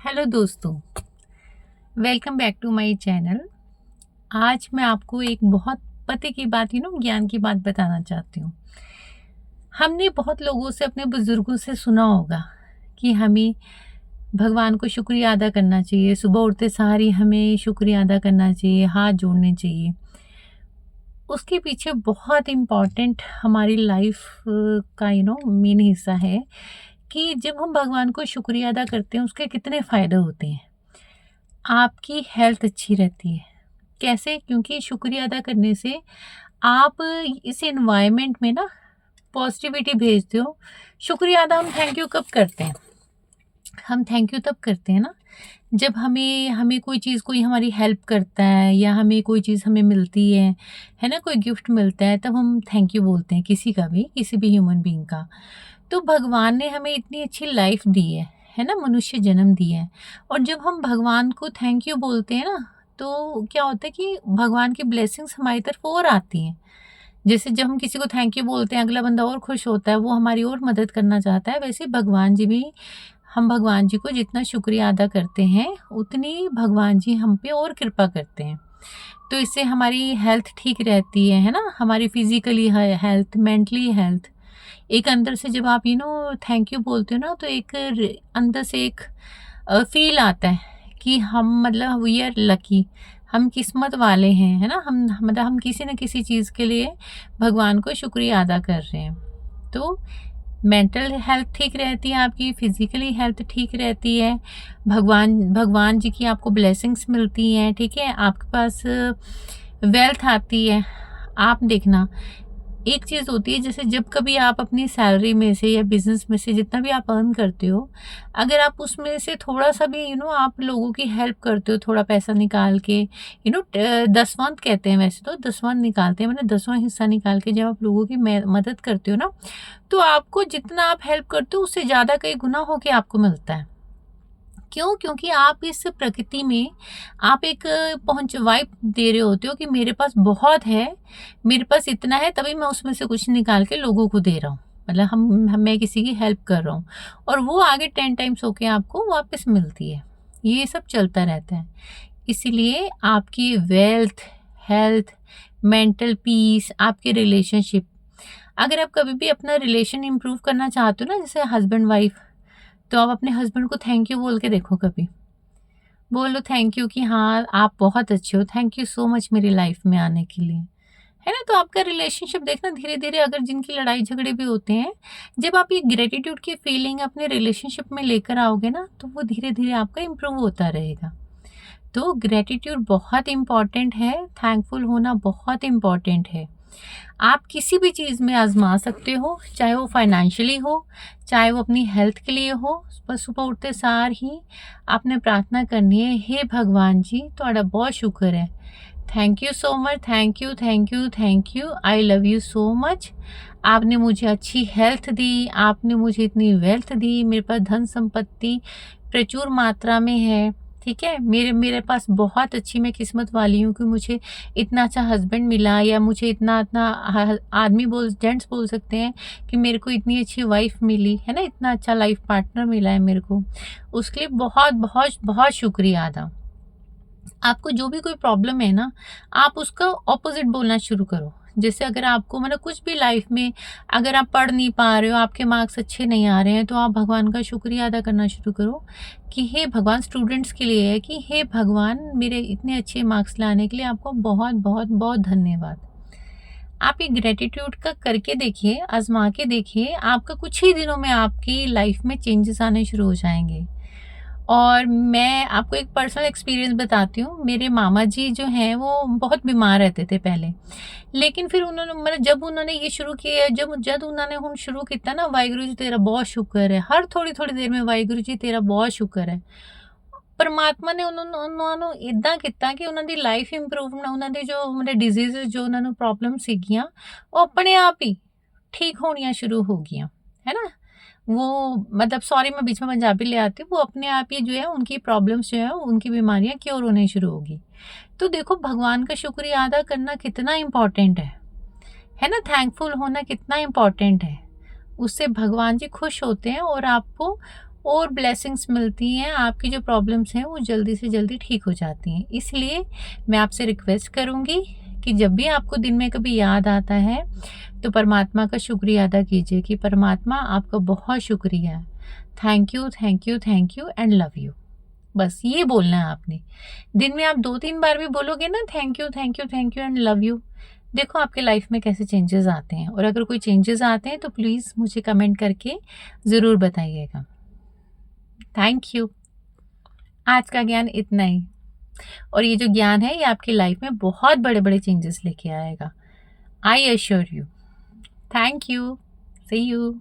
Hello दोस्तों, welcome back to my channel. आज मैं आपको एक बहुत पते की बात ज्ञान की बात बताना चाहती हूँ। हमने बहुत लोगों से, अपने बुजुर्गों से सुना होगा कि हमें भगवान को शुक्रिया अदा करना चाहिए। सुबह उठते सार ही हमें शुक्रिया अदा करना चाहिए, हाथ जोड़ने चाहिए। उसके पीछे बहुत इम्पॉर्टेंट हमारी लाइफ का मेन हिस्सा है कि जब हम भगवान को शुक्रिया अदा करते हैं उसके कितने फ़ायदे होते हैं। आपकी हेल्थ अच्छी रहती है। कैसे? क्योंकि शुक्रिया अदा करने से आप इस एनवायरनमेंट में ना पॉजिटिविटी भेजते हो। शुक्रिया अदा हम थैंक यू कब करते हैं? हम थैंक यू तब करते हैं ना, जब हमें हमें कोई चीज़, कोई हमारी हेल्प करता है या हमें कोई चीज़ हमें मिलती है ना, कोई गिफ्ट मिलता है, तब हम थैंक यू बोलते हैं किसी का भी, किसी भी ह्यूमन बीइंग का। तो भगवान ने हमें इतनी अच्छी लाइफ दी है ना, मनुष्य जन्म दिया है। और जब हम भगवान को थैंक यू बोलते हैं ना, तो क्या होता है कि भगवान की ब्लेसिंग्स हमारी तरफ और आती हैं। जैसे जब हम किसी को थैंक यू बोलते हैं, अगला बंदा और खुश होता है, वो हमारी और मदद करना चाहता है। वैसे भगवान जी भी, हम भगवान जी को जितना शुक्रिया अदा करते हैं, उतनी भगवान जी हम पे और कृपा करते हैं। तो इससे हमारी हेल्थ ठीक रहती है ना, हमारी फिज़िकली हेल्थ, मेंटली हेल्थ। एक अंदर से जब आप थैंक यू बोलते हो ना, तो एक अंदर से एक फ़ील आता है कि हम, मतलब वी आर लकी, हम किस्मत वाले हैं, है ना? हम किसी न किसी चीज़ के लिए भगवान को शुक्रिया अदा कर रहे हैं। तो मेंटल हेल्थ ठीक रहती है आपकी, फिज़िकली हेल्थ ठीक रहती है। भगवान भगवान जी की आपको ब्लेसिंग्स मिलती हैं, ठीक है? आपके पास वेल्थ आती है। आप देखना, एक चीज़ होती है, जैसे जब कभी आप अपनी सैलरी में से या बिज़नेस में से जितना भी आप अर्न करते हो, अगर आप उसमें से थोड़ा-सा भी आप लोगों की हेल्प करते हो, थोड़ा पैसा निकाल के, दसवांत कहते हैं, वैसे तो दसवांत निकालते हैं, मतलब 10वां हिस्सा निकाल के जब आप लोगों की मदद करते हो ना, तो आपको जितना आप हेल्प करते हो उससे ज़्यादा कई गुना होके आपको मिलता है। क्यों? क्योंकि आप इस प्रकृति में आप एक पहुँच वाइब दे रहे होते हो कि मेरे पास बहुत है, मेरे पास इतना है, तभी मैं उसमें से कुछ निकाल के लोगों को दे रहा हूँ। मतलब मैं किसी की हेल्प कर रहा हूँ और वो आगे 10 टाइम्स होके आपको वापस मिलती है। ये सब चलता रहता है। इसीलिए आपकी वेल्थ, हेल्थ, मेंटल पीस, आपके रिलेशनशिप, अगर आप कभी भी अपना रिलेशन इम्प्रूव करना चाहते हो ना, जैसे हस्बैंड वाइफ, तो आप अपने हस्बैंड को थैंक यू बोल के देखो कभी। बोलो थैंक यू कि हाँ, आप बहुत अच्छे हो, थैंक यू सो मच मेरी लाइफ में आने के लिए। है ना? तो आपका रिलेशनशिप देखना धीरे-धीरे, अगर जिनकी लड़ाई झगड़े भी होते हैं, जब आप ये ग्रैटिट्यूड की फीलिंग अपने रिलेशनशिप में लेकर आओगे ना, तो वो धीरे-धीरे आपका इम्प्रूव होता रहेगा। तो ग्रैटिट्यूड बहुत इम्पॉर्टेंट है, थैंकफुल होना बहुत इम्पॉर्टेंट है। आप किसी भी चीज़ में आज़मा सकते हो, चाहे वो फाइनेंशियली हो, चाहे वो अपनी हेल्थ के लिए हो। बस सुबह उठते सार ही आपने प्रार्थना करनी है, हे भगवान जी तुहाड़ा बहुत शुक्र है। Thank you so much, thank you, thank you, thank you, I love you so much. आपने मुझे अच्छी हेल्थ दी, आपने मुझे इतनी वेल्थ दी, मेरे पास धन संपत्ति प्रचुर मात्रा में है, ठीक है? मेरे मेरे पास बहुत अच्छी, मैं किस्मत वाली हूँ कि मुझे इतना अच्छा हस्बैंड मिला, या मुझे इतना इतना आदमी बोल, जेंट्स बोल सकते हैं कि मेरे को इतनी अच्छी वाइफ मिली है ना, इतना अच्छा लाइफ पार्टनर मिला है मेरे को। उसके लिए बहुत बहुत बहुत शुक्रिया अदा। आपको जो भी कोई प्रॉब्लम है ना, आप उसका ऑपोजिट बोलना शुरू करो। जैसे अगर आपको, मतलब कुछ भी लाइफ में, अगर आप पढ़ नहीं पा रहे हो, आपके मार्क्स अच्छे नहीं आ रहे हैं, तो आप भगवान का शुक्रिया अदा करना शुरू करो कि हे भगवान, स्टूडेंट्स के लिए है कि हे भगवान, मेरे इतने अच्छे मार्क्स लाने के लिए आपको बहुत बहुत बहुत धन्यवाद। आप ये ग्रेटिट्यूड का करके देखिए, आजमा के देखिए, आपका कुछ ही दिनों में आपकी लाइफ में चेंजेस आने शुरू हो जाएंगे। और मैं आपको एक पर्सनल एक्सपीरियंस बताती हूँ। मेरे मामा जी जो हैं, वो बहुत बीमार रहते थे पहले। लेकिन फिर उन्होंने, मतलब जब उन्होंने ये शुरू किया, जब जब उन्होंने ਹੁਣ शुरू ਕੀਤਾ ना, वाहिगुरू जी तेरा बहुत शुक्र है, हर थोड़ी-थोड़ी देर में वाहिगुਰੂ जी तेरा बहुत शुक्र है। ਪਰਮਾਤਮਾ ਨੇ ਉਹਨਾਂ ਨੂੰ ਇੱਦਾਂ ਕੀਤਾ ਕਿ ਉਹਨਾਂ ਦੀ ਲਾਈਫ ਇੰਪਰੂਵ ਨਾ, ਉਹਨਾਂ ਦੇ ਜੋ ਮਤਲਬ ਡਿਜ਼ੀਜ਼ਸ, ਜੋ ਉਹਨਾਂ ਨੂੰ ਪ੍ਰੋਬਲਮ ਸੀਗੀਆਂ, ਉਹ ਆਪਣੇ ਆਪ ਹੀ ठीक होनियाँ शुरू हो गईं, है ना? वो, मतलब सॉरी मैं बीच में पंजाबी ले आती हूँ, वो अपने आप ही जो है उनकी प्रॉब्लम्स जो है, उनकी बीमारियाँ क्योर होने शुरू होगी। तो देखो, भगवान का शुक्रिया अदा करना कितना इम्पोर्टेंट है ना? थैंकफुल होना कितना इम्पोर्टेंट है। उससे भगवान जी खुश होते हैं और आपको और ब्लेसिंग्स मिलती हैं, आपकी जो प्रॉब्लम्स हैं वो जल्दी से जल्दी ठीक हो जाती हैं। इसलिए मैं आपसे रिक्वेस्ट करूँगी कि जब भी आपको दिन में कभी याद आता है तो परमात्मा का शुक्रिया अदा कीजिए कि परमात्मा आपका बहुत शुक्रिया, thank you, thank you, thank you and love you. बस ये बोलना है आपने। दिन में आप 2-3 बार भी बोलोगे ना thank you, thank you, thank you and love you, देखो आपके लाइफ में कैसे चेंजेस आते हैं। और अगर कोई चेंजेस आते हैं तो प्लीज़ मुझे कमेंट करके ज़रूर बताइएगा। Thank you. आज का ज्ञान इतना ही। और ये जो ज्ञान है ये आपकी लाइफ में बहुत बड़े-बड़े चेंजेस लेके आएगा। I assure you. Thank you. See you.